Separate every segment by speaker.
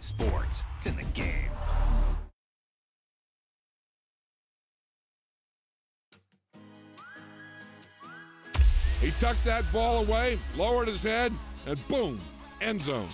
Speaker 1: sports. It's in the game.
Speaker 2: He tucked that ball away, lowered his head, and boom, end zone.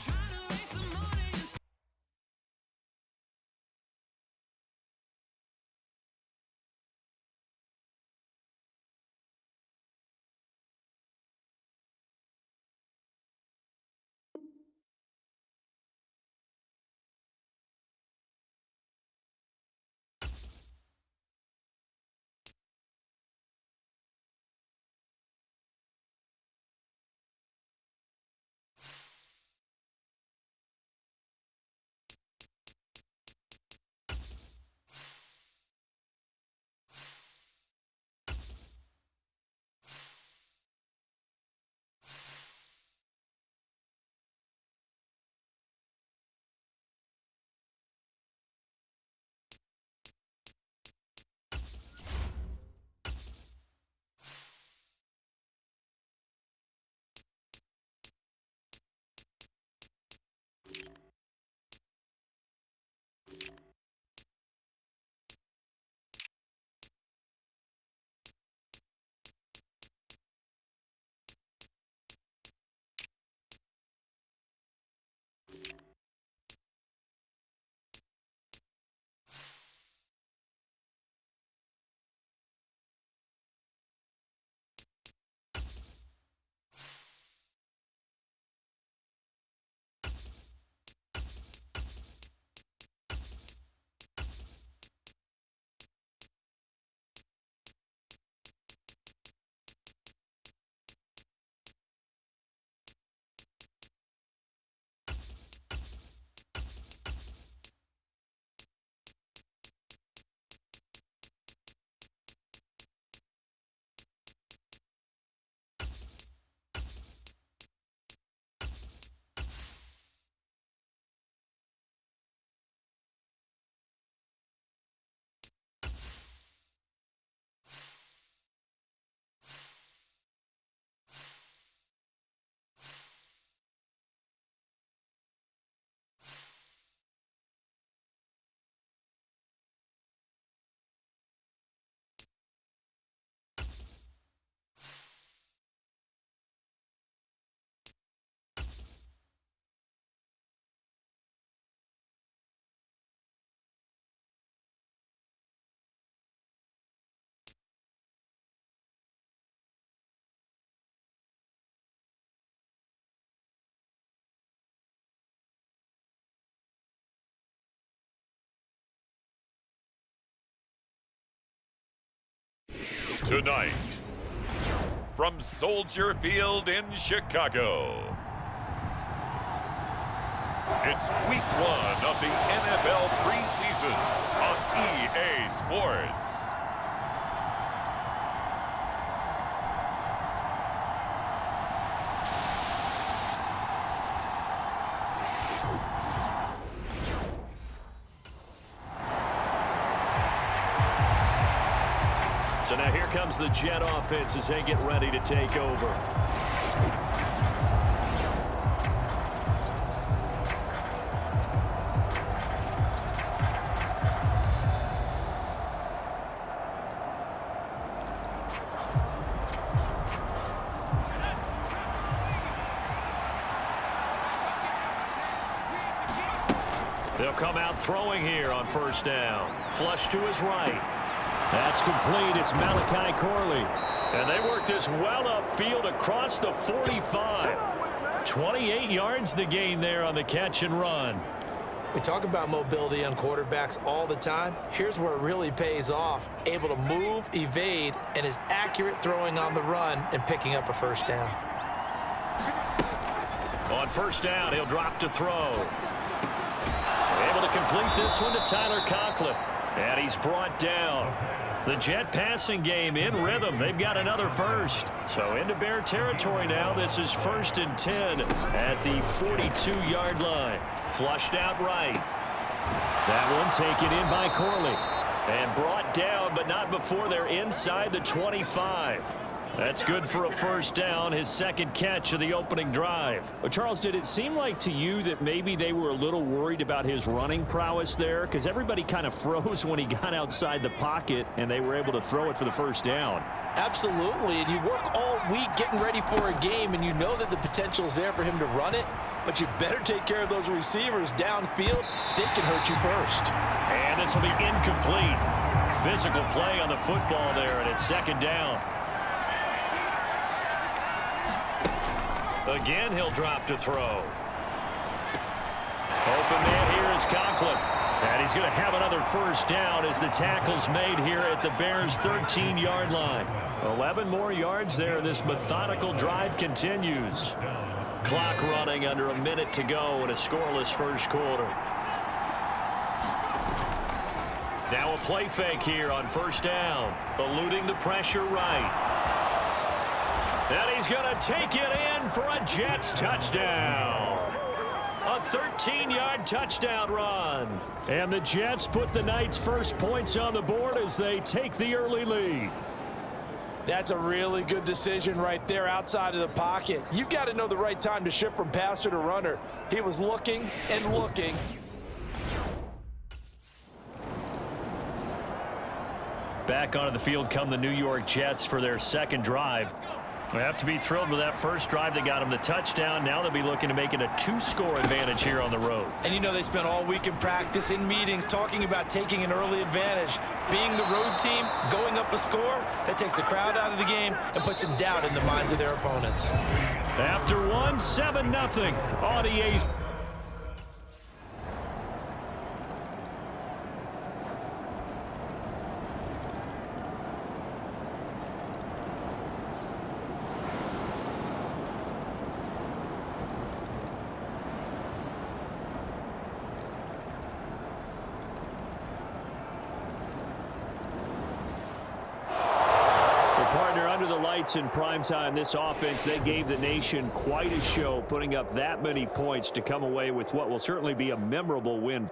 Speaker 3: Tonight, from Soldier Field in Chicago, it's week 1 of the NFL preseason on EA Sports.
Speaker 4: So now here comes the Jet offense as they get ready to take over. They'll come out throwing here on first down. Flush to his right. That's complete. It's Malachi Corley. And they work this well upfield across the 45. 28 yards the gain there on the catch and run.
Speaker 5: We talk about mobility on quarterbacks all the time. Here's where it really pays off. Able to move, evade, and is accurate throwing on the run and picking up a first down.
Speaker 4: On first down, he'll drop to throw. Able to complete this one to Tyler Conklin. And he's brought down. The Jet passing game in rhythm. They've got another first. So into Bear territory now. This is 1st and 10 at the 42-yard line. Flushed out right. That one taken in by Corley. And brought down, but not before they're inside the 25. That's good for a first down, his second catch of the opening drive.
Speaker 6: Well, Charles, did it seem like to you that maybe they were a little worried about his running prowess there? Because everybody kind of froze when he got outside the pocket, and they were able to throw it for the first down.
Speaker 5: Absolutely, and you work all week getting ready for a game, and you know that the potential is there for him to run it, but you better take care of those receivers downfield. They can hurt you first.
Speaker 4: And this will be incomplete. Physical play on the football there, and it's second down. Again, he'll drop to throw. Open man here is Conklin. And he's going to have another first down as the tackle's made here at the Bears' 13-yard line. 11 more yards there. This methodical drive continues. Clock running under a minute to go in a scoreless first quarter. Now a play fake here on first down. Eluding the pressure right. And he's going to take it in for a Jets touchdown. A 13-yard touchdown run. And the Jets put the Knights' first points on the board as they take the early lead.
Speaker 5: That's a really good decision right there outside of the pocket. You've got to know the right time to shift from passer to runner. He was looking and looking.
Speaker 4: Back onto the field come the New York Jets for their second drive. They have to be thrilled with that first drive that got them the touchdown. Now they'll be looking to make it a 2-score advantage here on the road.
Speaker 5: And you know they spent all week in practice, in meetings, talking about taking an early advantage. Being the road team, going up a score, that takes the crowd out of the game and puts some doubt in the minds of their opponents.
Speaker 4: After one, 7-0. Audier's. In primetime, this offense, they gave the nation quite a show, putting up that many points to come away with what will certainly be a memorable win.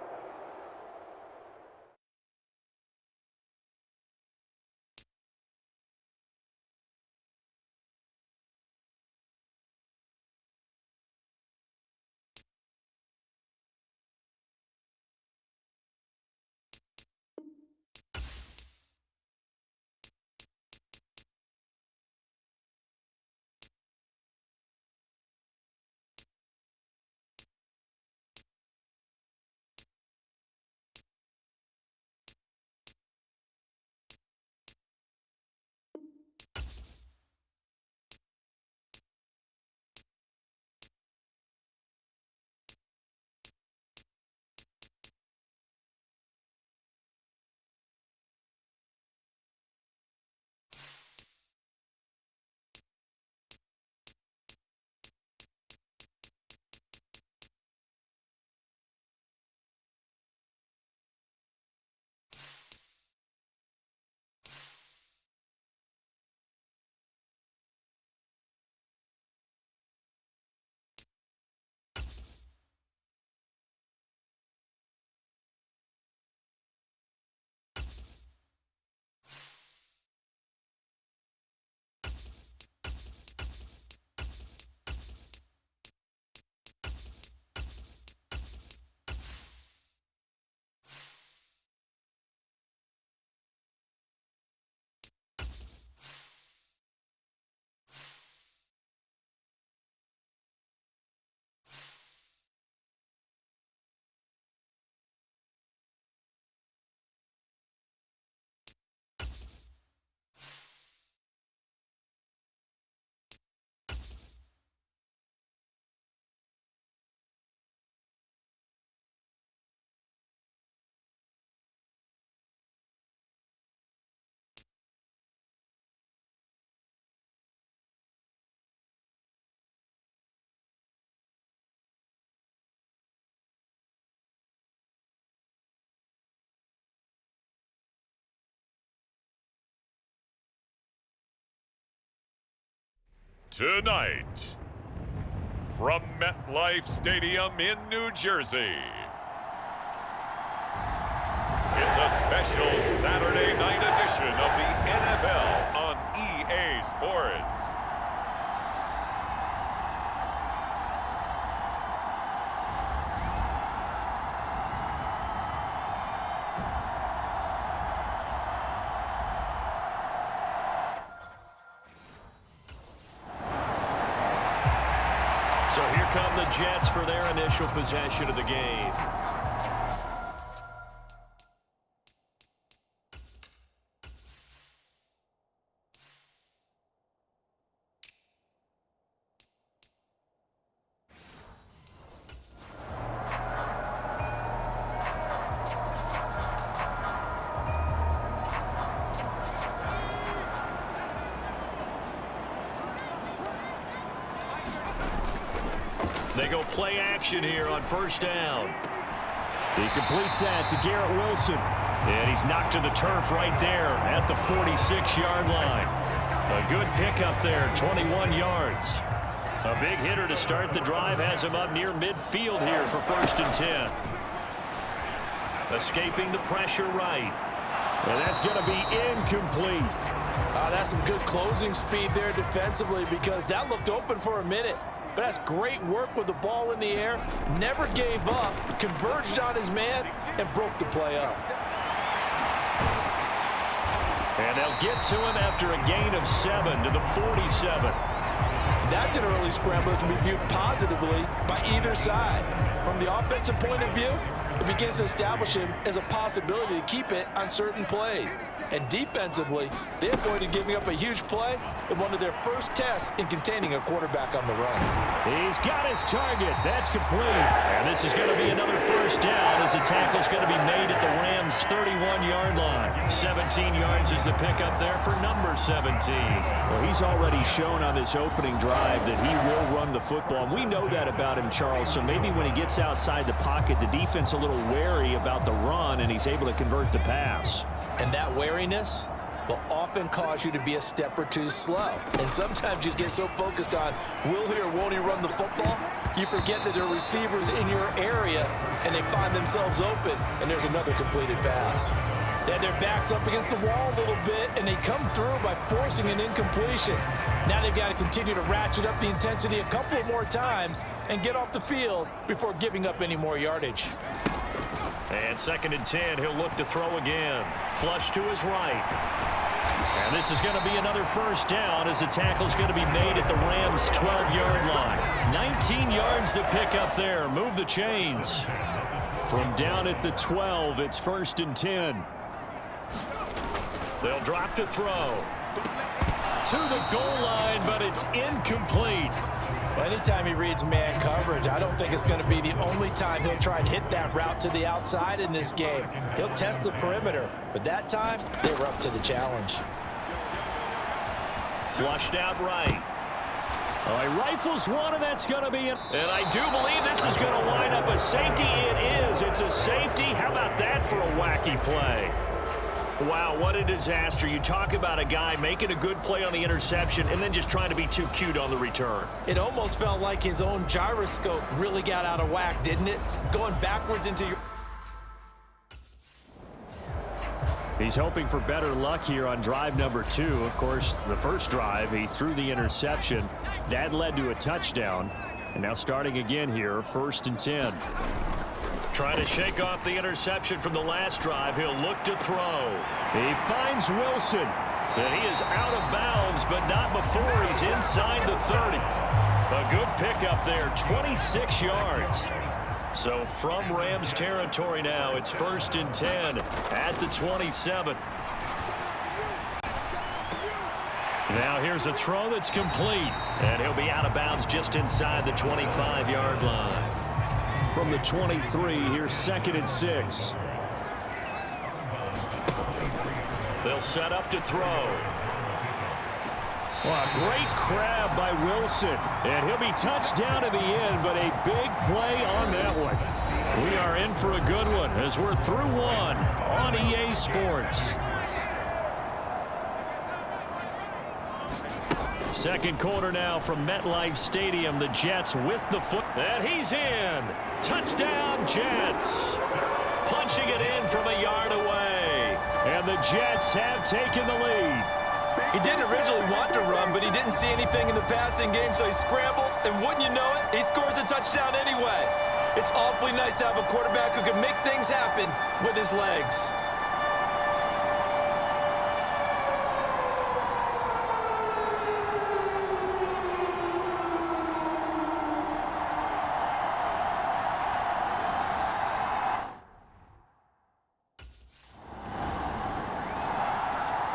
Speaker 3: Tonight, from MetLife Stadium in New Jersey, it's a special Saturday night edition of the NFL on EA Sports.
Speaker 4: So here come the Jets for their initial possession of the game. They go play action here on first down.
Speaker 6: He completes that to Garrett Wilson.
Speaker 4: And he's knocked to the turf right there at the 46-yard line. A good pickup there, 21 yards. A big hitter to start the drive has him up near midfield here for 1st and 10. Escaping the pressure right.
Speaker 6: And that's going to be incomplete.
Speaker 5: That's some good closing speed there defensively because that looked open for a minute. But that's great work with the ball in the air. Never gave up, converged on his man, and broke the play up.
Speaker 4: And they'll get to him after a gain of 7 to the 47.
Speaker 5: That's an early scramble that can be viewed positively by either side. From the offensive point of view, it begins to establish him as a possibility to keep it on certain plays. And defensively, they avoided giving up a huge play in one of their first tests in containing a quarterback on the run.
Speaker 6: He's got his target. That's complete.
Speaker 4: And this is going to be another first down as the tackle's going to be made at the Rams' 31-yard line. 17 yards is the pickup there for number 17.
Speaker 6: Well, he's already shown on this opening drive that he will run the football. And we know that about him, Charles. So maybe when he gets outside the pocket, the defense a little wary about the run, and he's able to convert the pass.
Speaker 5: And that wariness will often cause you to be a step or two slow. And sometimes you get so focused on will he or won't he run the football, you forget that there are receivers in your area and they find themselves open, and there's another completed pass. They had their backs up against the wall a little bit, and they come through by forcing an incompletion. Now they've got to continue to ratchet up the intensity a couple of more times and get off the field before giving up any more yardage.
Speaker 4: And 2nd and 10, he'll look to throw again. Flush to his right. And this is going to be another first down as the tackle's going to be made at the Rams' 12-yard line. 19 yards to pick up there. Move the chains.
Speaker 6: From down at the 12, it's 1st and 10.
Speaker 4: They'll drop to throw. To the goal line, but it's incomplete.
Speaker 5: Anytime he reads man coverage, I don't think it's going to be the only time he'll try and hit that route to the outside in this game. He'll test the perimeter, but that time, they were up to the challenge.
Speaker 4: Flushed out right.
Speaker 6: Oh, he rifles one, and that's going to be it.
Speaker 4: And I do believe this is going to wind up a safety. It is. It's a safety. How about that for a wacky play? Wow, what a disaster. You talk about a guy making a good play on the interception and then just trying to be too cute on the return.
Speaker 5: It almost felt like his own gyroscope really got out of whack, didn't it? Going backwards into your...
Speaker 6: He's hoping for better luck here on drive number 2. Of course, the first drive, he threw the interception. That led to a touchdown. And now starting again here, 1st and 10.
Speaker 4: Trying to shake off the interception from the last drive. He'll look to throw.
Speaker 6: He finds Wilson.
Speaker 4: And he is out of bounds, but not before he's inside the 30. A good pickup there, 26 yards. So from Rams territory now, it's 1st and 10 at the 27. Now here's a throw that's complete. And he'll be out of bounds just inside the 25-yard line.
Speaker 6: From the 23, here's 2nd and 6.
Speaker 4: They'll set up to throw.
Speaker 6: Well, a great grab by Wilson. And he'll be touched down in the end, but a big play on that one.
Speaker 4: We are in for a good one as we're through one on EA Sports. Second quarter now from MetLife Stadium. The Jets with the foot. And he's in. Touchdown, Jets. Punching it in from a yard away.
Speaker 6: And the Jets have taken the lead.
Speaker 5: He didn't originally want to run, but he didn't see anything in the passing game, so he scrambled, and wouldn't you know it, he scores a touchdown anyway. It's awfully nice to have a quarterback who can make things happen with his legs.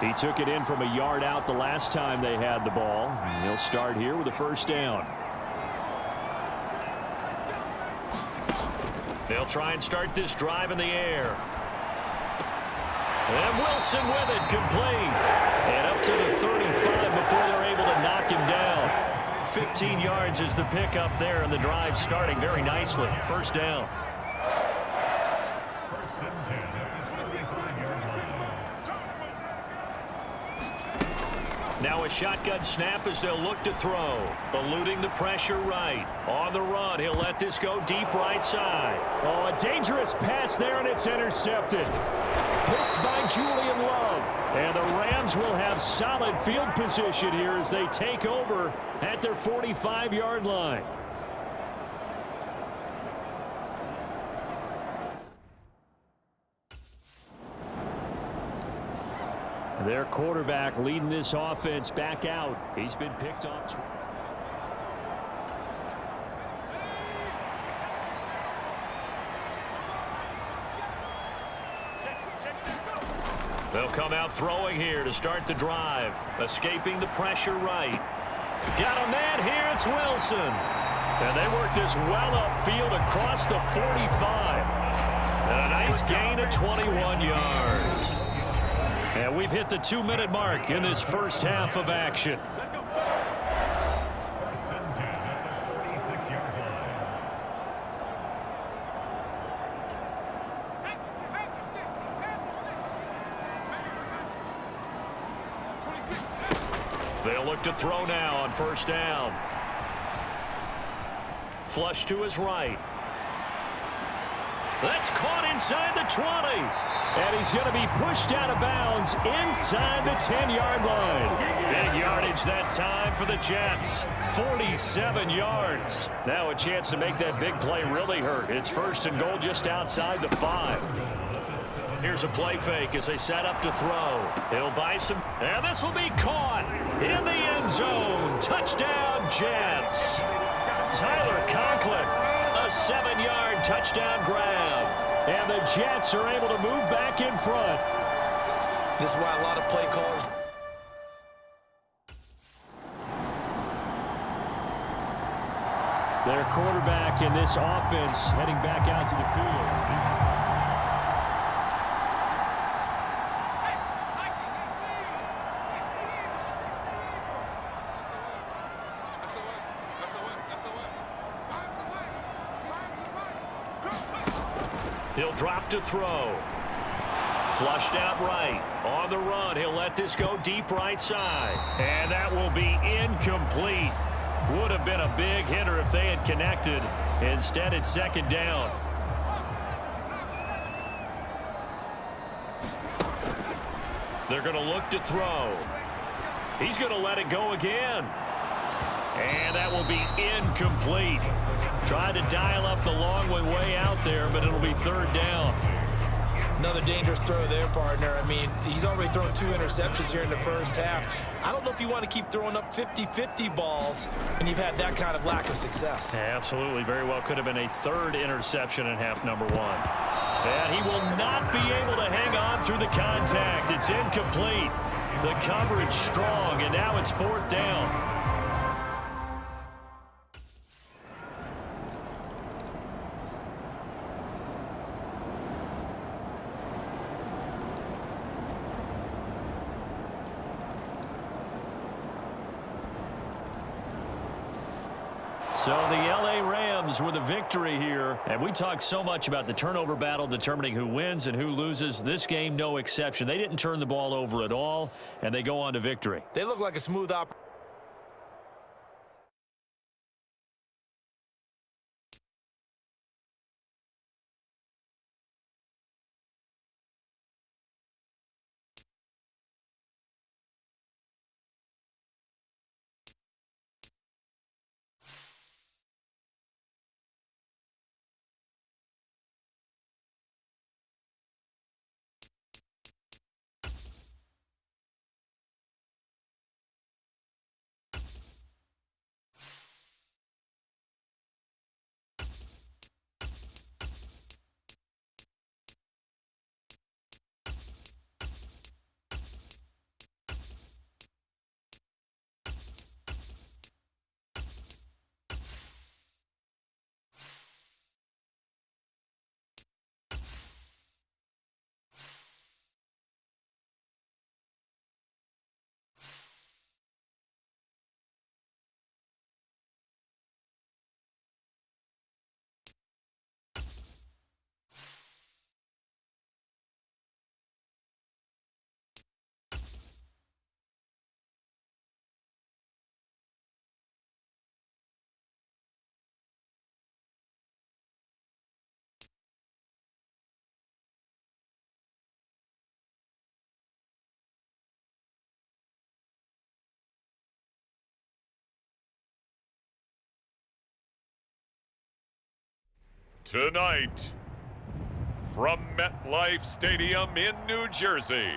Speaker 6: He took it in from a yard out the last time they had the ball. He'll start here with a first down.
Speaker 4: They'll try and start this drive in the air. And Wilson with it, complete. And up to the 35 before they're able to knock him down. 15 yards is the pickup there, and the drive starting very nicely. First down. Now a shotgun snap as they'll look to throw. Eluding the pressure right. On the run, he'll let this go deep right side.
Speaker 6: Oh, a dangerous pass there, and it's intercepted. Picked by Julian Love. And the Rams will have solid field position here as they take over at their 45-yard line. Their quarterback leading this offense back out. He's been picked off.
Speaker 4: They'll come out throwing here to start the drive. Escaping the pressure right. Got a man here. It's Wilson. And they work this well upfield across the 45. And a nice gain of 21 yards. And we've hit the 2-minute mark in this first half of action. They'll look to throw now on first down. Flush to his right. That's caught inside the 20.
Speaker 6: And he's going to be pushed out of bounds inside the 10-yard line.
Speaker 4: Big yardage that time for the Jets. 47 yards. Now a chance to make that big play really hurt. It's first and goal just outside the 5. Here's a play fake as they set up to throw. He'll buy some. And this will be caught in the end zone. Touchdown, Jets. Tyler Conklin, a 7-yard touchdown grab.
Speaker 6: And the Jets are able to move back in front.
Speaker 5: This is why a lot of play callers.
Speaker 6: Their quarterback in this offense heading back out to the field.
Speaker 4: He'll drop to throw. Flushed out right. On the run, he'll let this go deep right side. And that will be incomplete. Would have been a big hitter if they had connected. Instead, it's second down. They're going to look to throw. He's going to let it go again. And that will be incomplete. Tried to dial up the long one way out there, but it'll be third down.
Speaker 5: Another dangerous throw there, partner. I mean, he's already thrown 2 interceptions here in the first half. I don't know if you want to keep throwing up 50-50 balls when you've had that kind of lack of success.
Speaker 4: Absolutely. Very well could have been a third interception in half number 1. And he will not be able to hang on through the contact. It's incomplete. The coverage strong, and now it's fourth down. So the L.A. Rams with a victory here. And we talked so much about the turnover battle determining who wins and who loses. This game, no exception. They didn't turn the ball over at all, and they go on to victory.
Speaker 5: They look like a smooth operation.
Speaker 3: Tonight, from MetLife Stadium in New Jersey,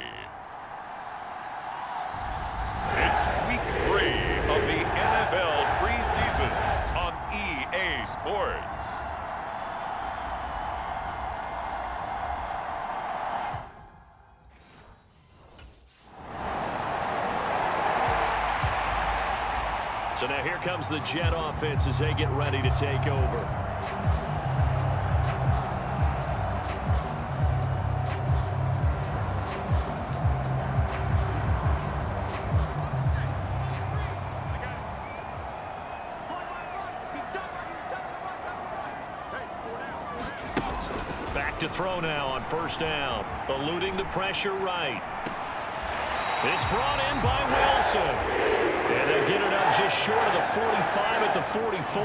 Speaker 3: it's Week 3 of the NFL preseason on EA Sports.
Speaker 4: So now here comes the Jet offense as they get ready to take over. Back to throw now on first down, eluding the pressure right. It's brought in by Wilson. And they'll get it up just short of the 45 at the 44.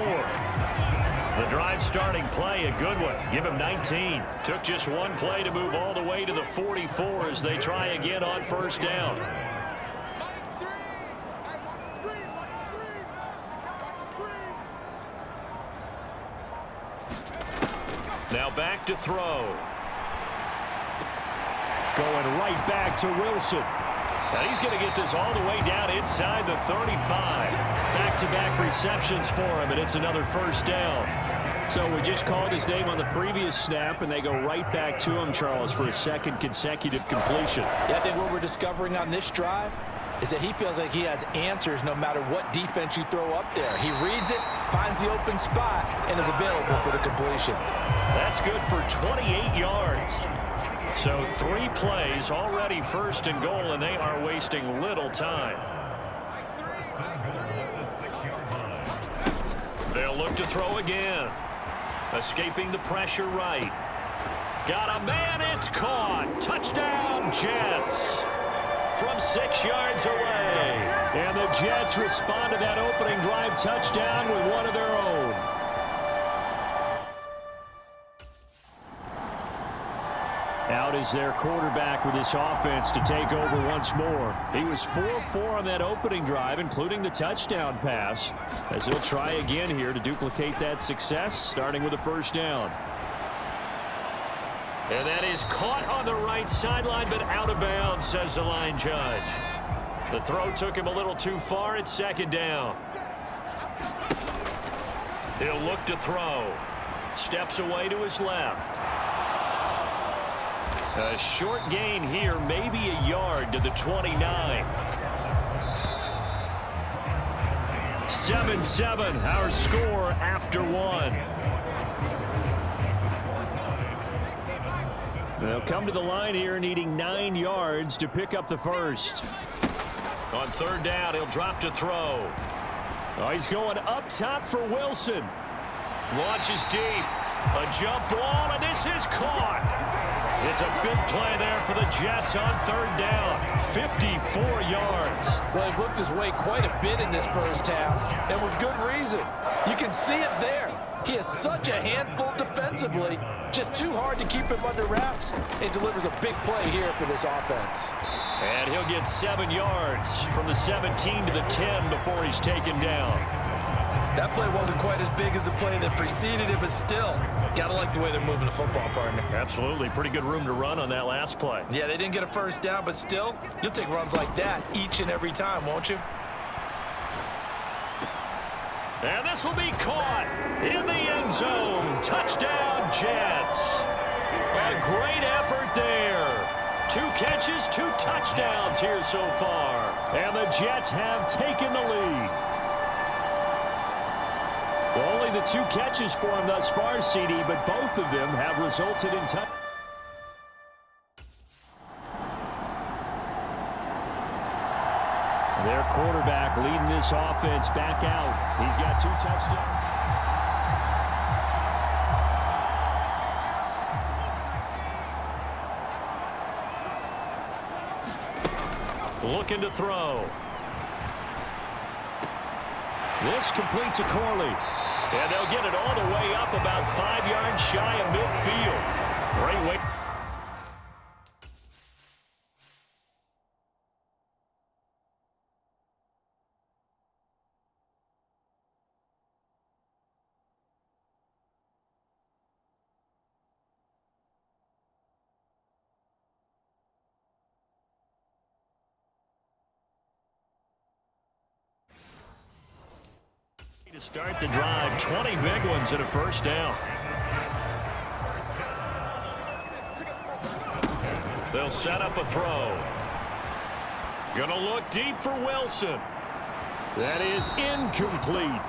Speaker 4: The drive starting play, a good one. Give him 19. Took just one play to move all the way to the 44 as they try again on first down. Now back to throw.
Speaker 6: Going right back to Wilson.
Speaker 4: Now he's going to get this all the way down inside the 35. Back-to-back receptions for him, and it's another first down.
Speaker 6: So we just called his name on the previous snap, and they go right back to him, Charles, for a second consecutive completion.
Speaker 5: Yeah, I think what we're discovering on this drive is that he feels like he has answers no matter what defense you throw up there. He reads it, finds the open spot, and is available for the completion.
Speaker 4: That's good for 28 yards. So 3 plays, already first and goal, and they are wasting little time. They'll look to throw again. Escaping the pressure right. Got a man, it's caught. Touchdown, Jets. From 6 yards away.
Speaker 6: And the Jets respond to that opening drive touchdown with one of their own. Out is their quarterback with this offense to take over once more. He was 4-4 on that opening drive, including the touchdown pass, as he'll try again here to duplicate that success, starting with a first down.
Speaker 4: And that is caught on the right sideline, but out of bounds, says the line judge. The throw took him a little too far. It's second down. He'll look to throw. Steps away to his left. A short gain here, maybe a yard to the 29. 7-7, our score after one.
Speaker 6: They'll come to the line here needing 9 yards to pick up the first.
Speaker 4: On third down, he'll drop to throw.
Speaker 6: Oh, he's going up top for Wilson.
Speaker 4: Launches deep. A jump ball, and this is caught. It's a big play there for the Jets on third down. 54 yards.
Speaker 5: Well, he looked his way quite a bit in this first half, and with good reason. You can see it there. He is such a handful defensively. Just too hard to keep him under wraps. It delivers a big play here for this offense.
Speaker 4: And he'll get 7 yards from the 17 to the 10 before he's taken down.
Speaker 5: That play wasn't quite as big as the play that preceded it, but still, gotta like the way they're moving the football, partner.
Speaker 4: Absolutely. Pretty good room to run on that last play.
Speaker 5: Yeah, they didn't get a first down, but still, you'll take runs like that each and every time, won't you?
Speaker 4: And this will be caught in the end zone. Touchdown, Jets. A great effort there. 2 catches, 2 touchdowns here so far.
Speaker 6: And the Jets have taken the lead. Well, only the 2 catches for him thus far, CD, but both of them have resulted in touchdowns. Their quarterback leading this offense back out. He's got 2 touchdowns.
Speaker 4: Looking to throw.
Speaker 6: This completes to Corley.
Speaker 4: And they'll get it all the way up about 5 yards shy of midfield. Great way. To start the drive, 20 big ones and a first down. They'll set up a throw. Gonna look deep for Wilson.
Speaker 6: That is incomplete.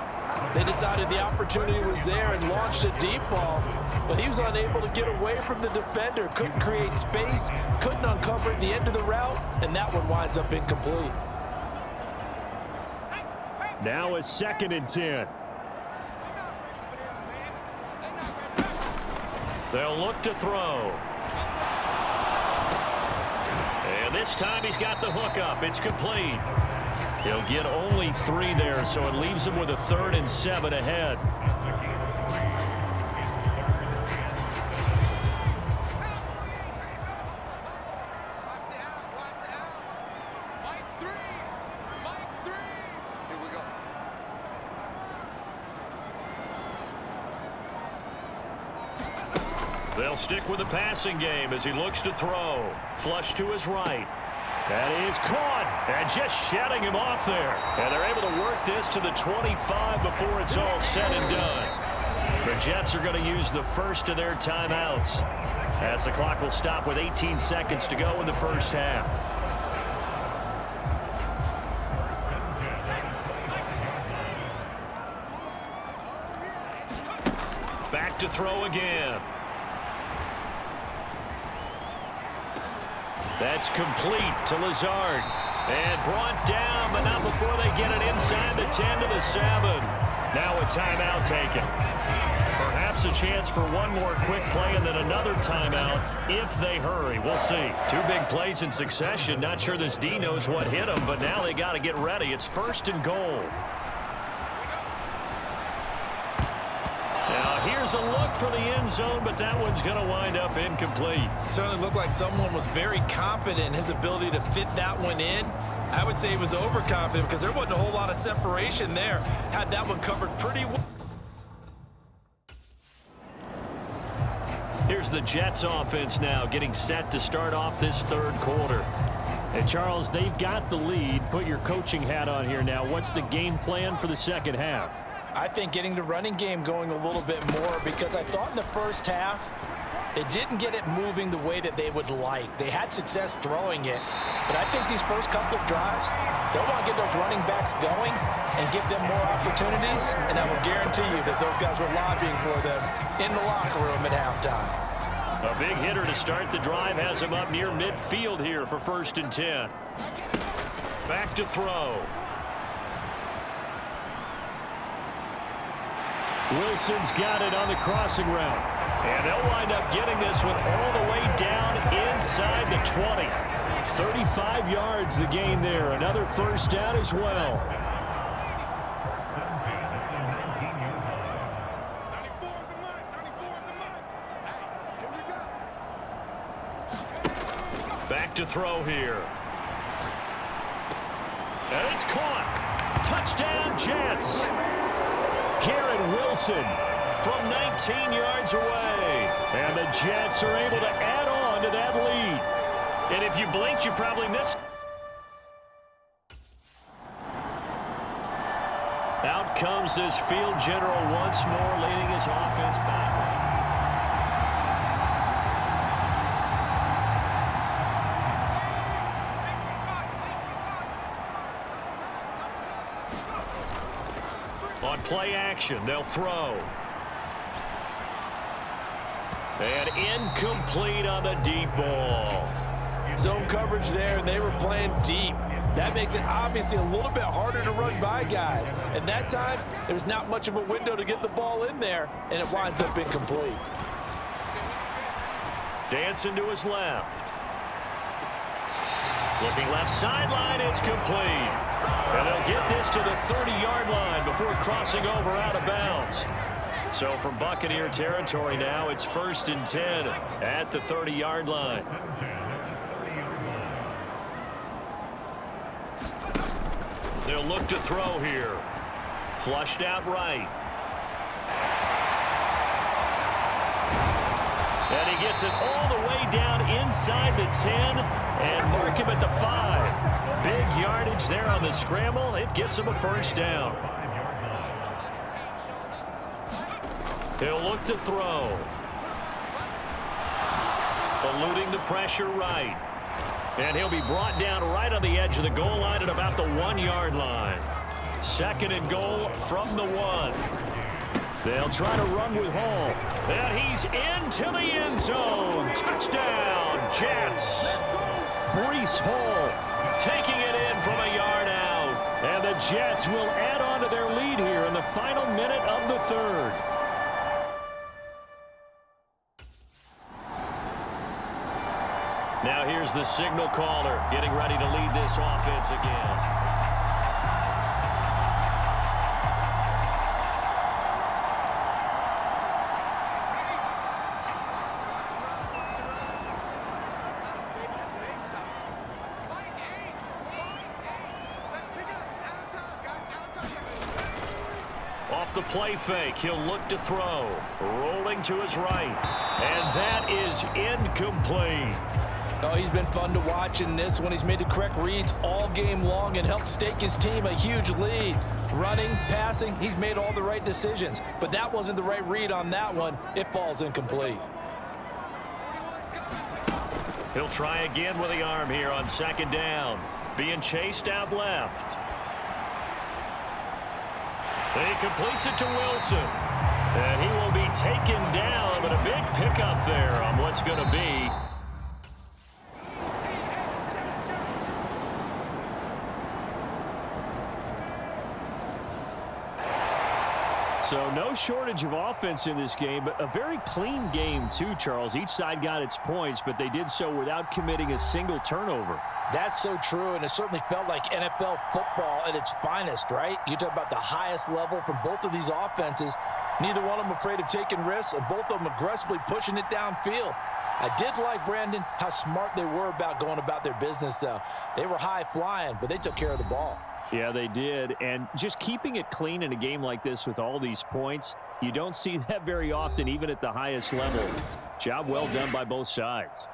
Speaker 5: They decided the opportunity was there and launched a deep ball, but he was unable to get away from the defender. Couldn't create space, couldn't uncover the end of the route, and that one winds up incomplete.
Speaker 6: Now a 2nd and 10.
Speaker 4: They'll look to throw. And this time he's got the hook up. It's complete. He'll get only 3 there, so it leaves him with a 3rd and 7 ahead. They'll stick with the passing game as he looks to throw. Flush to his right. That is caught, and just shutting him off there. And they're able to work this to the 25 before it's all said and done. The Jets are going to use the first of their timeouts, as the clock will stop with 18 seconds to go in the first half. Back to throw again. That's complete to Lazard. And brought down, but not before they get it inside the 10 to the 7. Now a timeout taken. Perhaps a chance for one more quick play and then another timeout if they hurry. We'll see. 2 big plays in succession. Not sure this D knows what hit him, but now they got to get ready. It's 1st and goal. Here's a look for the end zone, but that one's going to wind up incomplete.
Speaker 5: Certainly looked like someone was very confident in his ability to fit that one in. I would say he was overconfident because there wasn't a whole lot of separation there. Had that one covered pretty well.
Speaker 4: Here's the Jets offense now getting set to start off this 3rd quarter.
Speaker 6: And Charles, they've got the lead. Put your coaching hat on here now. What's the game plan for the 2nd half?
Speaker 5: I think getting the running game going a little bit more, because I thought in the first half it didn't get it moving the way that they would like. They had success throwing it, but I think these first couple of drives, they'll want to get those running backs going and give them more opportunities, and I will guarantee you that those guys were lobbying for them in the locker room at halftime.
Speaker 4: A big hitter to start the drive has him up near midfield here for 1st and 10. Back to throw.
Speaker 6: Wilson's got it on the crossing route.
Speaker 4: And they'll wind up getting this one all the way down inside the 20.
Speaker 6: 35 yards the gain there. Another first down as well.
Speaker 4: Back to throw here. And it's caught. Touchdown, Jets.
Speaker 6: Garrett Wilson
Speaker 4: from 19 yards away.
Speaker 6: And the Jets are able to add on to that lead.
Speaker 4: And if you blinked, you probably missed. Out comes this field general once more, leading his offense back. On play action, they'll throw. And incomplete on the deep ball.
Speaker 5: Zone coverage there, and they were playing deep. That makes it obviously a little bit harder to run by guys. And that time, there's not much of a window to get the ball in there, and it winds up incomplete.
Speaker 4: Dancing to his left. Looking left sideline, it's complete. And they'll get this to the 30-yard line before crossing over out of bounds. So from Buccaneer territory now, it's 1st and 10 at the 30-yard line. They'll look to throw here. Flushed out right. And he gets it all the way down inside the 10 and mark him at the 5. Big yardage there on the scramble. It gets him a first down. He'll look to throw. Eluding the pressure right. And he'll be brought down right on the edge of the goal line at about the 1-yard line. 2nd and goal from the 1. They'll try to run with Hall. And he's into the end zone. Touchdown, Jets. Breece Hall taking it in from a yard out. And the Jets will add on to their lead here in the final minute of the 3rd. Now here's the signal caller getting ready to lead this offense again. Off the play fake, he'll look to throw. Rolling to his right. And that is incomplete.
Speaker 5: Oh, he's been fun to watch in this one. He's made the correct reads all game long and helped stake his team a huge lead. Running, passing, he's made all the right decisions. But that wasn't the right read on that one. It falls incomplete.
Speaker 4: He'll try again with the arm here on 2nd down. Being chased out left. He completes it to Wilson. And he will be taken down, but a big pickup there on what's going to be
Speaker 6: So no shortage of offense in this game, but a very clean game too, Charles. Each side got its points, but they did so without committing a single turnover.
Speaker 5: That's so true, and it certainly felt like NFL football at its finest, right? You talk about the highest level from both of these offenses. Neither one of them afraid of taking risks, and both of them aggressively pushing it downfield. I did like, Brandon, how smart they were about going about their business, though. They were high-flying, but they took care of the ball.
Speaker 6: Yeah, they did. And just keeping it clean in a game like this with all these points, you don't see that very often, even at the highest level. Job well done by both sides.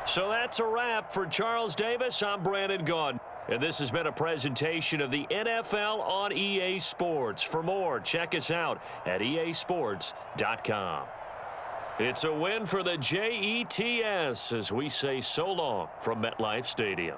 Speaker 4: So that's a wrap for Charles Davis. I'm Brandon Gaudin. And this has been a presentation of the NFL on EA Sports. For more, check us out at easports.com. It's a win for the Jets as we say so long from MetLife Stadium.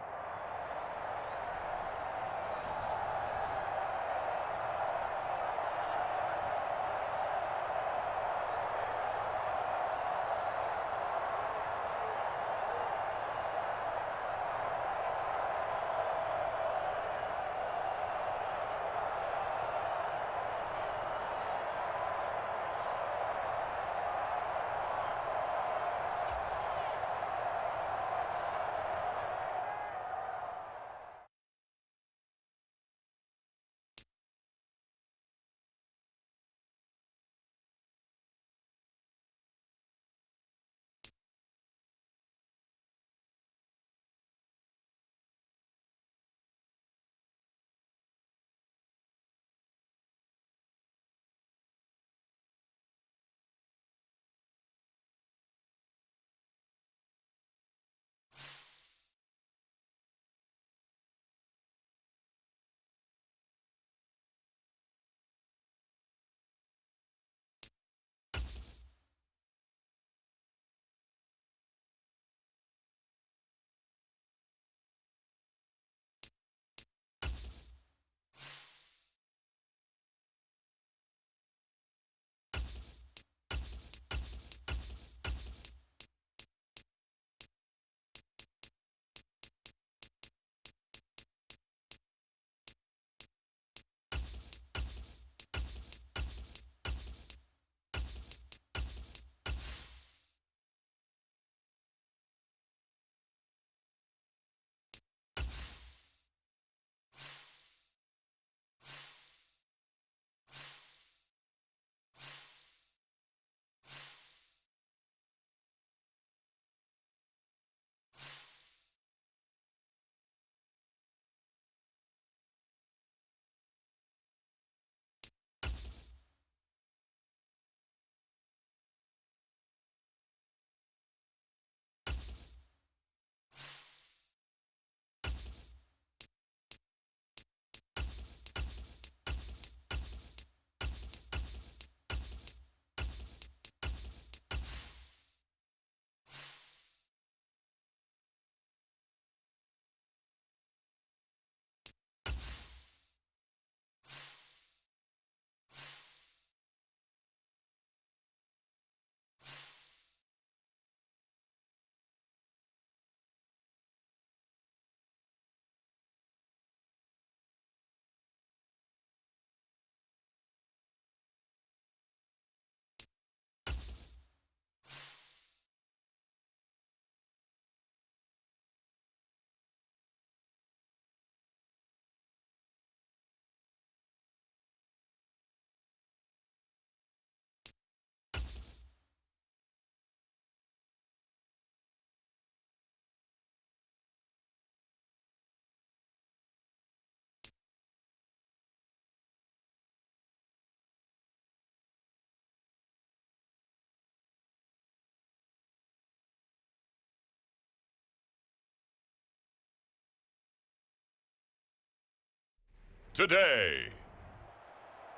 Speaker 3: today.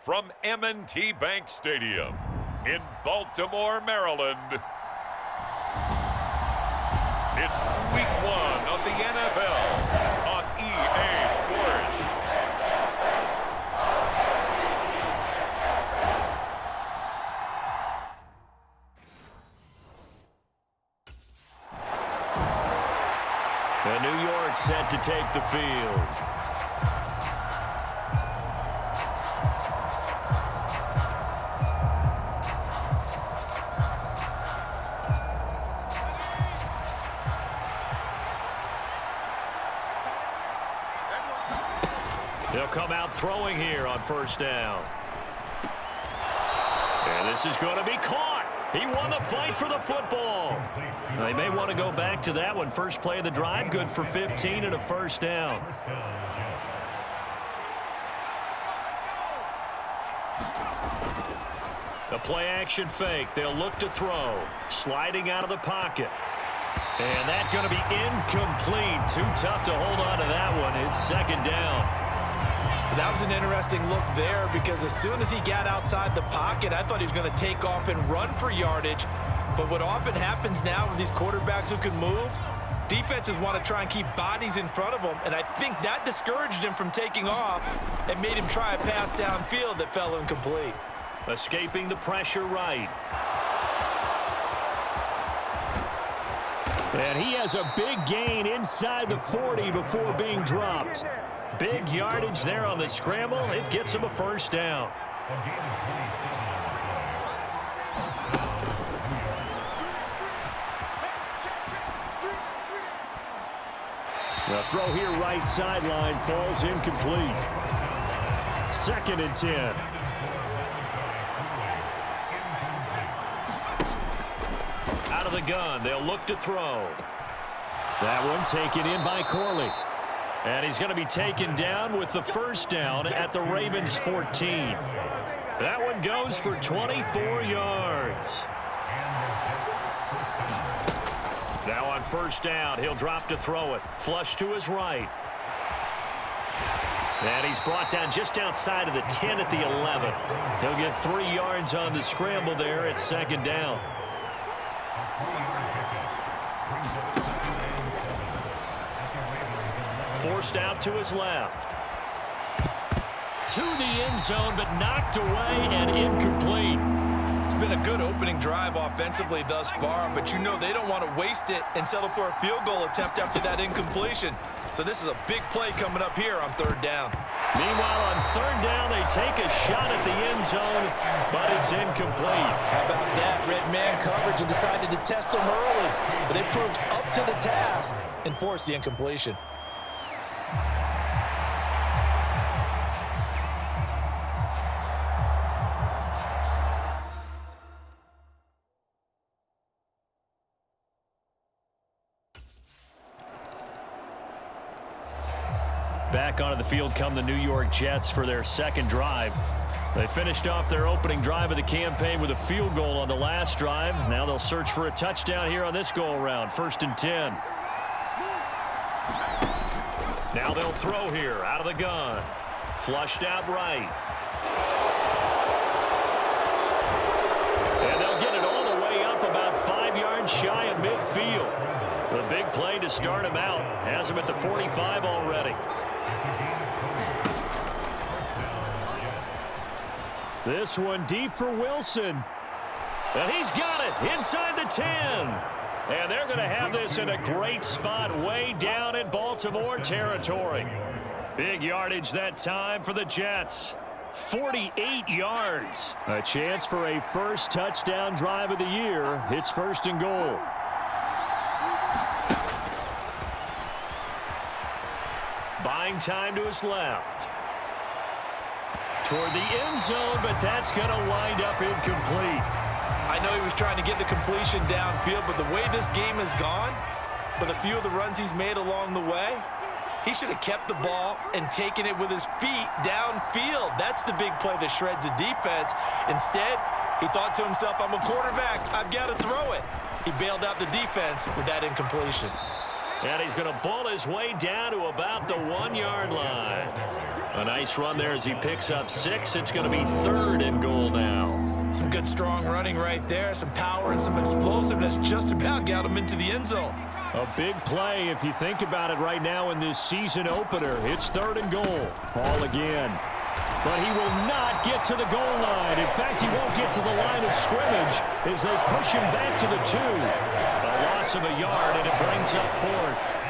Speaker 3: From M&T Bank Stadium in Baltimore, Maryland, it's Week 1 of the NFL on EA Sports.
Speaker 4: And New York set to take the field. They'll come out throwing here on first down. And this is going to be caught. He won the fight for the football. They may want to go back to that one. First play of the drive, good for 15 and a first down. A play-action fake. They'll look to throw. Sliding out of the pocket. And that's going to be incomplete. Too tough to hold on to that one. It's second down.
Speaker 5: That was an interesting look there because as soon as he got outside the pocket, I thought he was going to take off and run for yardage. But what often happens now with these quarterbacks who can move, defenses want to try and keep bodies in front of them, and I think that discouraged him from taking off and made him try a pass downfield that fell incomplete.
Speaker 4: Escaping the pressure right.
Speaker 6: And he has a big gain inside the 40 before being dropped. Big yardage there on the scramble. It gets him a first down. The throw here right sideline falls incomplete. 2nd and 10.
Speaker 4: Out of the gun, they'll look to throw.
Speaker 6: That one taken in by Corley.
Speaker 4: And he's going to be taken down with the first down at the Ravens 14. That one goes for 24 yards. Now on first down, he'll drop to throw it. Flush to his right. And he's brought down just outside of the 10 at the 11. He'll get 3 yards on the scramble there at second down. Forced out to his left. To the end zone, but knocked away and incomplete.
Speaker 5: It's been a good opening drive offensively thus far, but you know they don't want to waste it and settle for a field goal attempt after that incompletion. So this is a big play coming up here on third down.
Speaker 4: Meanwhile, on third down, they take a shot at the end zone, but it's incomplete.
Speaker 5: How about that? Red man coverage and decided to test them early, but they proved up to the task and forced the incompletion.
Speaker 4: Back onto the field come the New York Jets for their second drive. They finished off their opening drive of the campaign with a field goal on the last drive. Now they'll search for a touchdown here on this go-around. 1st and 10. Now they'll throw here out of the gun. Flushed out right. And they'll get it all the way up about 5 yards shy of midfield. The big play to start him out. Has him at the 45 already.
Speaker 6: This one deep for Wilson.
Speaker 4: And he's got it inside the 10. And they're going to have this in a great spot way down in Baltimore territory. Big yardage that time for the Jets. 48 yards.
Speaker 6: A chance for a first touchdown drive of the year. It's 1st and goal.
Speaker 4: Buying time to his left. Toward the end zone, but that's going to wind up incomplete.
Speaker 5: I know he was trying to get the completion downfield, but the way this game has gone, with a few of the runs he's made along the way, he should have kept the ball and taken it with his feet downfield. That's the big play that shreds a defense. Instead, he thought to himself, I'm a quarterback. I've got to throw it. He bailed out the defense with that incompletion.
Speaker 4: And he's going to ball his way down to about the 1 yard line. A nice run there as he picks up 6. It's going to be 3rd and goal now.
Speaker 5: Some good strong running right there, some power and some explosiveness just about got him into the end zone.
Speaker 6: A big play if you think about it right now in this season opener. It's 3rd and goal. Ball again. But he will not get to the goal line. In fact, he won't get to the line of scrimmage as they push him back to the 2. A loss of a yard, and it brings up 4th.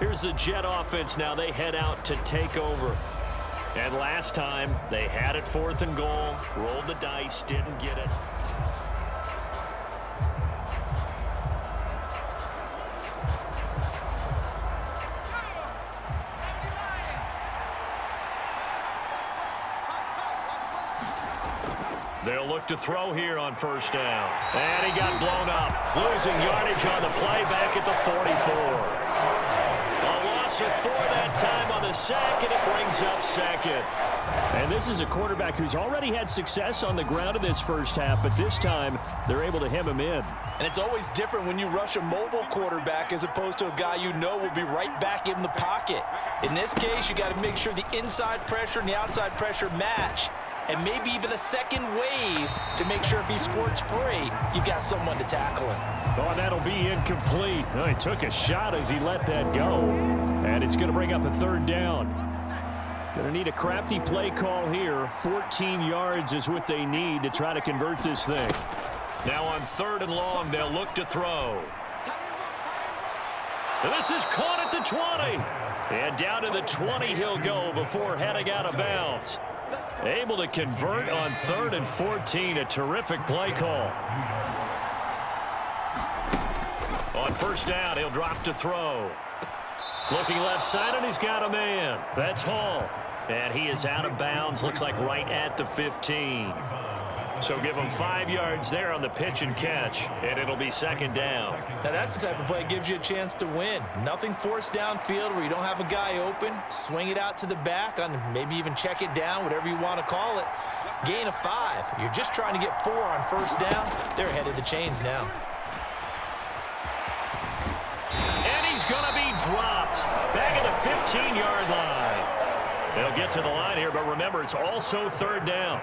Speaker 6: Here's the Jet offense now. They head out to take over. And last time, they had it 4th and goal, rolled the dice, didn't get it. They'll look to throw here on 1st down. And he got blown up, losing yardage on the play back at the 44. So 4 that time on the sack, and it brings up 2nd. And this is a quarterback who's already had success on the ground in this first half, but this time they're able to hem him in.
Speaker 5: And it's always different when you rush a mobile quarterback as opposed to a guy you know will be right back in the pocket. In this case, you got to make sure the inside pressure and the outside pressure match. And maybe even a second wave to make sure if he squirts free, you've got someone to tackle him.
Speaker 6: Oh, and that'll be incomplete. Well, he took a shot as he let that go. And it's going to bring up a 3rd down. Going to need a crafty play call here. 14 yards is what they need to try to convert this thing.
Speaker 4: Now on 3rd and long, they'll look to throw. And this is caught at the 20. And down to the 20 he'll go before heading out of bounds. Able to convert on 3rd and 14. A terrific play call. On 1st down, he'll drop to throw. Looking left side, and he's got a man. That's Hall. And he is out of bounds. Looks like right at the 15. So give him 5 yards there on the pitch and catch, and it'll be 2nd down.
Speaker 5: Now that's the type of play that gives you a chance to win. Nothing forced downfield where you don't have a guy open. Swing it out to the back, on maybe even check it down, whatever you want to call it. Gain of 5. You're just trying to get 4 on 1st down. They're ahead of the chains now.
Speaker 4: And he's going to be dropped back at the 15-yard line. They'll get to the line here, but remember, it's also 3rd down.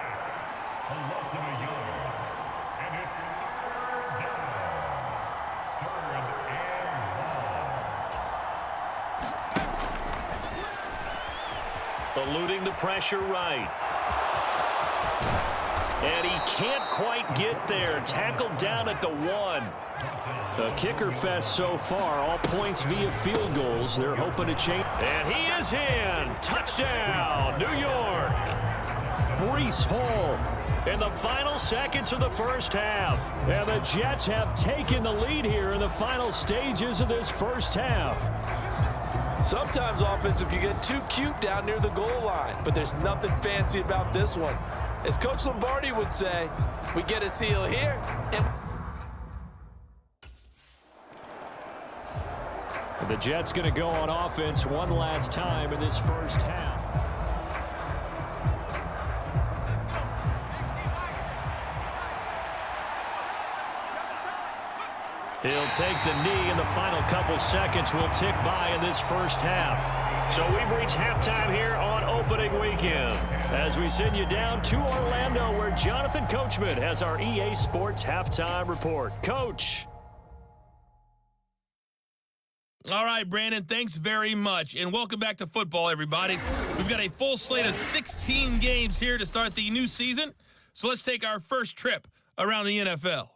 Speaker 4: Eluding the pressure right. And he can't quite get there. Tackled down at the 1. A kicker fest so far. All points via field goals. They're hoping to change. And he is in. Touchdown, New York. Breece Hall in the final seconds of the first half. And the Jets have taken the lead here in the final stages of this first half.
Speaker 5: Sometimes offensive can get too cute down near the goal line, but there's nothing fancy about this one. As Coach Lombardi would say, we get a seal here, and
Speaker 6: the Jets going to go on offense one last time in this first half. He'll take the knee, and the final couple seconds will tick by in this first half. So we've reached halftime here on opening weekend as we send you down to Orlando, where Jonathan Coachman has our EA Sports halftime report. Coach.
Speaker 7: All right, Brandon, thanks very much, and welcome back to football, everybody. We've got a full slate of 16 games here to start the new season, so let's take our first trip around the NFL.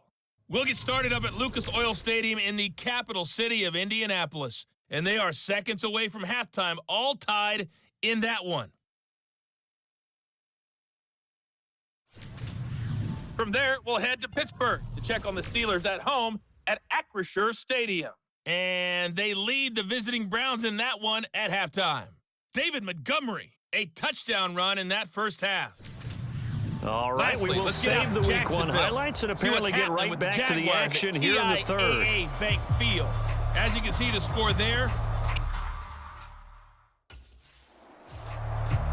Speaker 7: We'll get started up at Lucas Oil Stadium in the capital city of Indianapolis, and they are seconds away from halftime, all tied in that one. From there, we'll head to Pittsburgh to check on the Steelers at home at Acrisure Stadium. And they lead the visiting Browns in that one at halftime. David Montgomery, a touchdown run in that first half.
Speaker 4: All right,
Speaker 7: Lastly,
Speaker 4: we will
Speaker 7: let's get out
Speaker 4: save
Speaker 7: to
Speaker 4: the Week 1
Speaker 7: Jacksonville.
Speaker 4: highlights and
Speaker 7: See what's
Speaker 4: apparently get
Speaker 7: happening
Speaker 4: right
Speaker 7: with
Speaker 4: back to the
Speaker 7: Jaguars
Speaker 4: action
Speaker 7: at
Speaker 4: here in the third.
Speaker 7: TIAA Bank Field. As you can see, the score there.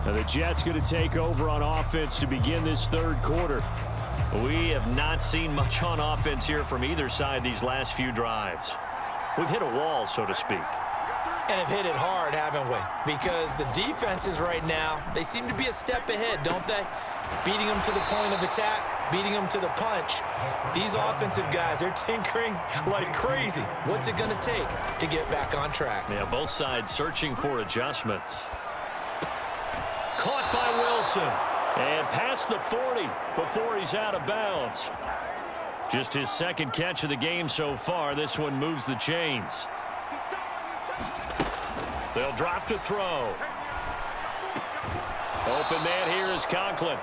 Speaker 6: Now the Jets going to take over on offense to begin this third quarter.
Speaker 4: We have not seen much on offense here from either side these last few drives. We've hit a wall, so to speak.
Speaker 5: And have hit it hard, haven't we? Because the defenses right now, they seem to be a step ahead, don't they? Beating them to the point of attack, beating them to the punch. These offensive guys, they're tinkering like crazy. What's it going to take to get back on track?
Speaker 4: Yeah, both sides searching for adjustments. Caught by Wilson. And past the 40 before he's out of bounds. Just his second catch of the game so far. This one moves the chains. They'll drop to throw. Open man here is Conklin.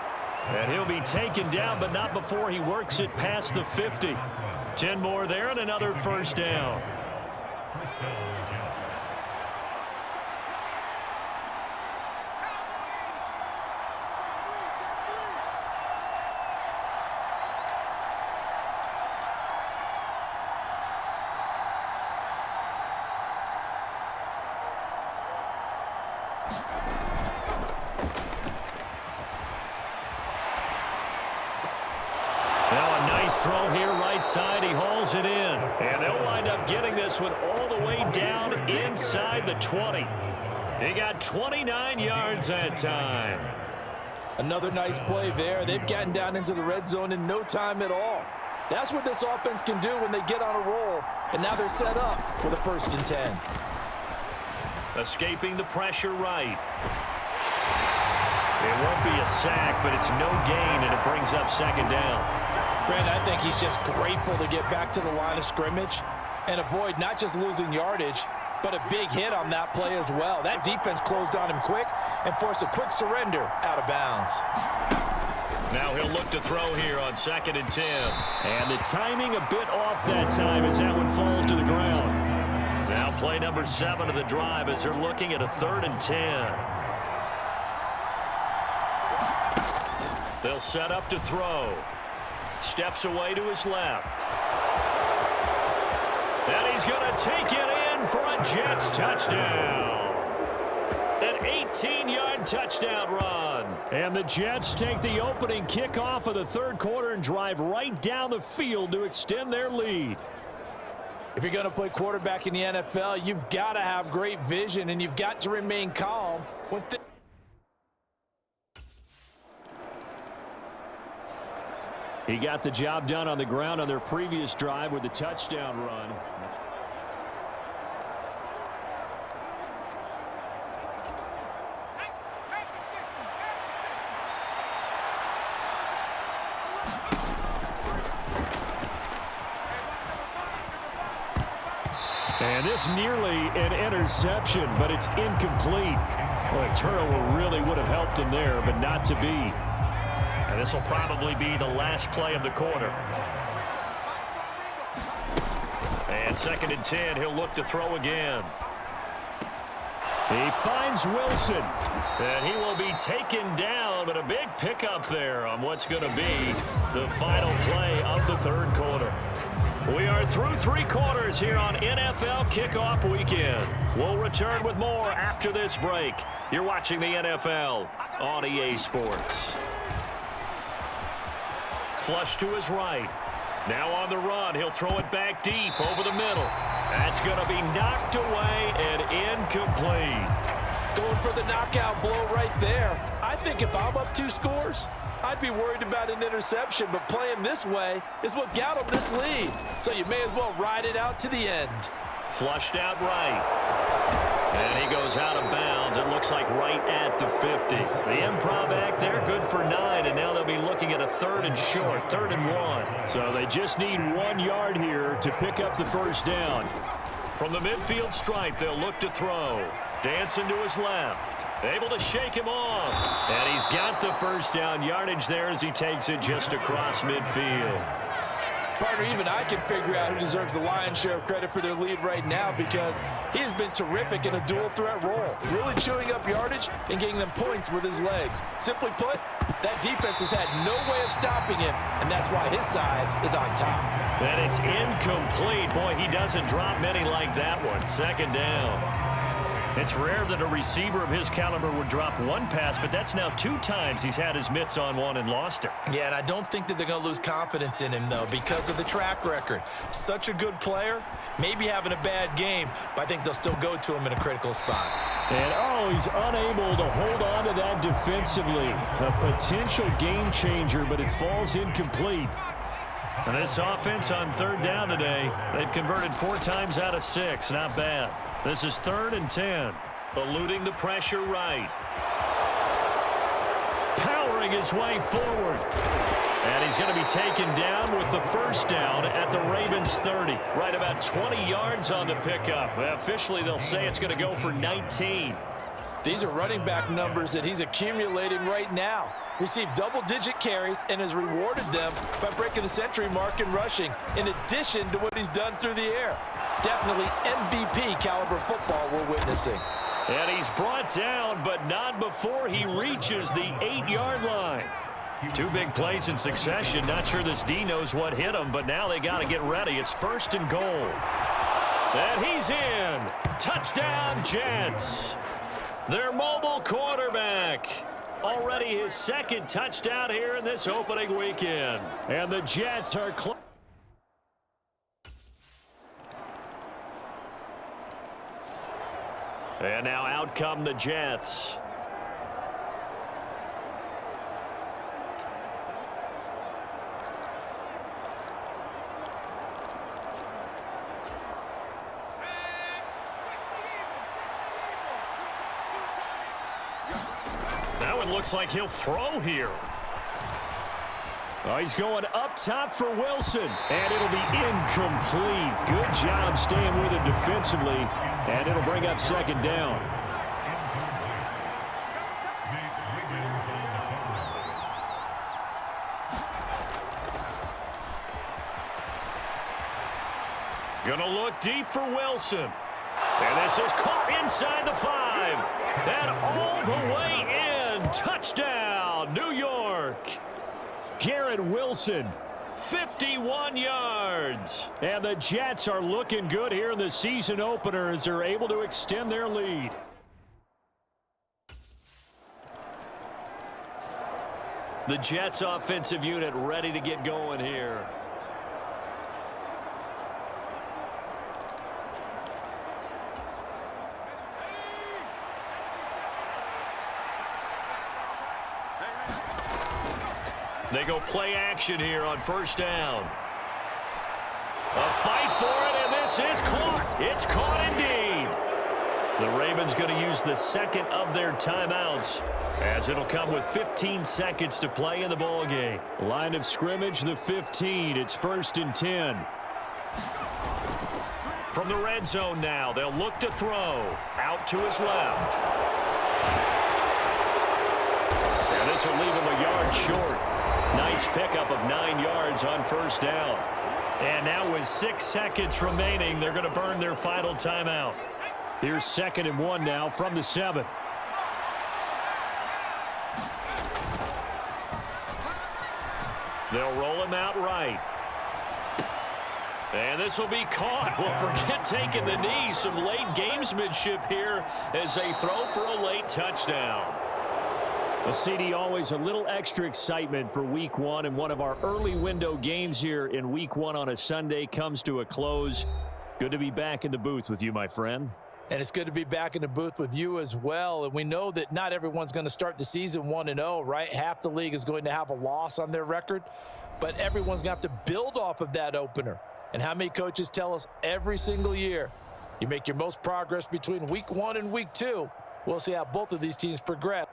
Speaker 4: And he'll be taken down, but not before he works it past the 50. 10 more there and another first down. Now a nice throw here right side. He hauls it in. And they'll wind up getting this one all the way down inside the 20. He got 29 yards that time.
Speaker 5: Another nice play there. They've gotten down into the red zone in no time at all. That's what this offense can do when they get on a roll. And now they're set up for the 1st and 10.
Speaker 4: Escaping the pressure right. It won't be a sack, but it's no gain, and it brings up second down.
Speaker 5: Brandon, I think he's just grateful to get back to the line of scrimmage and avoid not just losing yardage, but a big hit on that play as well. That defense closed on him quick and forced a quick surrender out of bounds.
Speaker 4: Now he'll look to throw here on 2nd and 10.
Speaker 6: And the timing a bit off that time as that one falls to the ground.
Speaker 4: Now play number 7 of the drive as they're looking at a 3rd and 10. They'll set up to throw. Steps away to his left. And he's going to take it in for a Jets touchdown. An 18-yard touchdown run.
Speaker 6: And the Jets take the opening kickoff of the third quarter and drive right down the field to extend their lead.
Speaker 5: If you're going to play quarterback in the NFL, you've got to have great vision and you've got to remain calm.
Speaker 6: He got the job done on the ground on their previous drive with the touchdown run. And this nearly an interception, but it's incomplete. Well, a turnover really would have helped him there, but not to be.
Speaker 4: And this will probably be the last play of the quarter. And 2nd and 10, he'll look to throw again.
Speaker 6: He finds Wilson.
Speaker 4: And he will be taken down, but a big pickup there on what's going to be the final play of the third quarter. We are through 3 quarters here on NFL Kickoff Weekend. We'll return with more after this break. You're watching the NFL on EA Sports. Flush to his right. Now on the run. He'll throw it back deep over the middle. That's going to be knocked away and incomplete.
Speaker 5: Going for the knockout blow right there. I think if I'm up 2 scores, I'd be worried about an interception, but playing this way is what got him this lead. So you may as well ride it out to the end.
Speaker 4: Flushed out right. And he goes out of bounds. It looks like right at the 50. The improv act there, good for 9, and now they'll be looking at a 3rd and short, 3rd and 1.
Speaker 6: So they just need 1 yard here to pick up the first down.
Speaker 4: From the midfield stripe, they'll look to throw. Dancing to his left. Able to shake him off. And he's got the first down yardage there as he takes it just across midfield.
Speaker 5: Partner, even I can figure out who deserves the lion's share of credit for their lead right now because he has been terrific in a dual threat role, really chewing up yardage and getting them points with his legs. Simply put, That defense has had no way of stopping him, and that's why his side is on top.
Speaker 4: And it's incomplete. Boy, he doesn't drop many like that one. Second down. It's rare that a receiver of his caliber would drop one pass, but that's now 2 times he's had his mitts on one and lost it.
Speaker 5: Yeah, and I don't think that they're going to lose confidence in him, though, because of the track record. Such a good player, maybe having a bad game, but I think they'll still go to him in a critical spot.
Speaker 6: And, he's unable to hold on to that defensively. A potential game changer, but it falls incomplete.
Speaker 4: And this offense on third down today, they've converted 4 times out of 6. Not bad. This is 3rd and 10. Eluding the pressure right. Powering his way forward. And he's going to be taken down with the first down at the Ravens 30. Right about 20 yards on the pickup. Officially, they'll say it's going to go for 19.
Speaker 5: These are running back numbers that he's accumulating right now. Received double-digit carries and has rewarded them by breaking the century mark in rushing, in addition to what he's done through the air. Definitely MVP caliber football we're witnessing.
Speaker 4: And he's brought down, but not before he reaches the 8-yard line. 2 big plays in succession. Not sure this D knows what hit him, but now they got to get ready. It's 1st and goal. And he's in. Touchdown, Jets. Their mobile quarterback. Already his 2nd touchdown here in this opening weekend.
Speaker 6: And the Jets are
Speaker 4: and now out come the Jets. That one looks like he'll throw here.
Speaker 6: he's going up top for Wilson. And it'll be incomplete. Good job staying with it defensively. And it'll bring up 2nd down.
Speaker 4: Gonna look deep for Wilson. And this is caught inside the 5. And all the way in. Touchdown, New York.
Speaker 6: Garrett Wilson.
Speaker 4: 51 yards.
Speaker 6: And the Jets are looking good here in the season opener as they're able to extend their lead.
Speaker 4: The Jets offensive unit ready to get going here. They go play action here on 1st down. A fight for it, and this is caught. It's caught indeed. The Ravens going to use the 2nd of their timeouts, as it'll come with 15 seconds to play in the ball game.
Speaker 6: Line of scrimmage, the 15. It's 1st and 10.
Speaker 4: From the red zone now, they'll look to throw. Out to his left. And this will leave him a yard short. Nice pickup of 9 yards on 1st down. And now with 6 seconds remaining, they're going to burn their final timeout.
Speaker 6: Here's 2nd and 1 now from the 7.
Speaker 4: They'll roll him out right. And this will be caught. Well, forget taking the knee. Some late gamesmanship here as they throw for a late touchdown.
Speaker 6: Well, CD, always a little extra excitement for Week 1, and one of our early window games here in Week 1 on a Sunday comes to a close. Good to be back in the booth with you, my friend.
Speaker 5: And it's good to be back in the booth with you as well. And we know that not everyone's going to start the season 1-0, right? Half the league is going to have a loss on their record, but everyone's going to have to build off of that opener. And how many coaches tell us every single year, you make your most progress between Week 1 and Week 2. We'll see how both of these teams progress.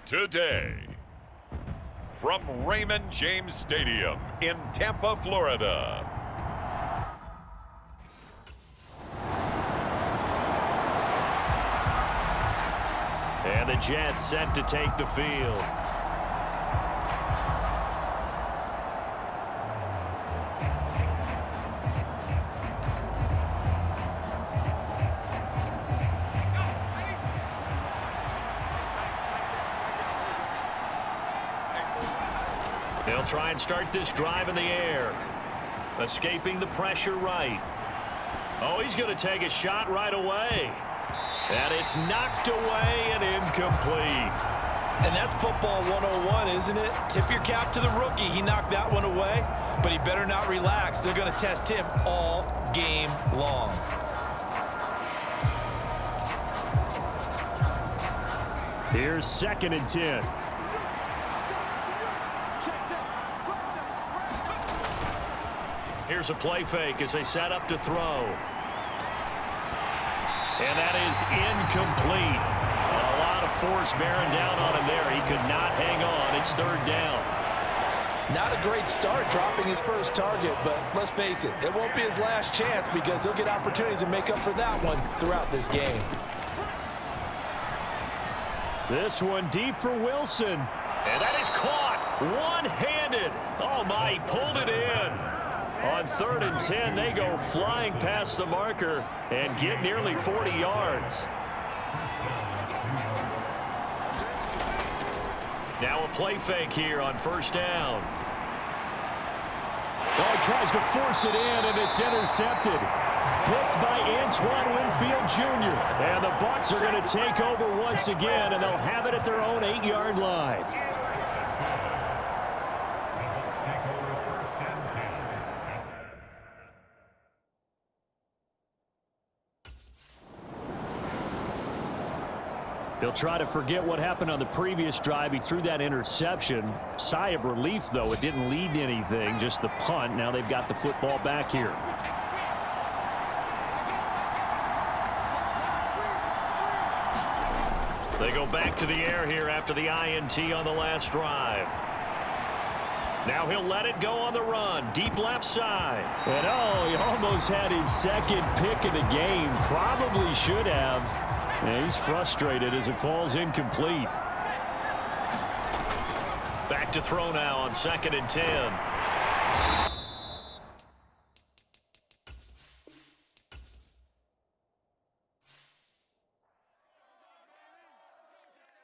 Speaker 3: today. From Raymond James Stadium in Tampa, Florida.
Speaker 4: And the Jets set to take the field. They'll try and start this drive in the air. Escaping the pressure right. Oh, he's going to take a shot right away. And it's knocked away and incomplete.
Speaker 5: And that's football 101, isn't it? Tip your cap to the rookie. He knocked that one away, but he better not relax. They're going to test him all game long.
Speaker 6: Here's 2nd and 10.
Speaker 4: Here's a play fake as they set up to throw. And that is incomplete. A lot of force bearing down on him there. He could not hang on. It's 3rd down.
Speaker 5: Not a great start dropping his first target, but let's face it, it won't be his last chance because he'll get opportunities to make up for that one throughout this game.
Speaker 6: This one deep for Wilson.
Speaker 4: And that is caught one-handed. Oh, my, he pulled it in. On 3rd and 10, they go flying past the marker and get nearly 40 yards. Now a play fake here on 1st down.
Speaker 6: Oh, he tries to force it in, and it's intercepted. Picked by Antoine Winfield Jr. And the Bucs are going to take over once again, and they'll have it at their own 8-yard line. He'll try to forget what happened on the previous drive. He threw that interception. Sigh of relief, though. It didn't lead to anything, just the punt. Now they've got the football back here.
Speaker 4: They go back to the air here after the INT on the last drive. Now he'll let it go on the run. Deep left side.
Speaker 6: And oh, he almost had his 2nd pick of the game. Probably should have. And he's frustrated as it falls incomplete.
Speaker 4: Back to throw now on 2nd and 10.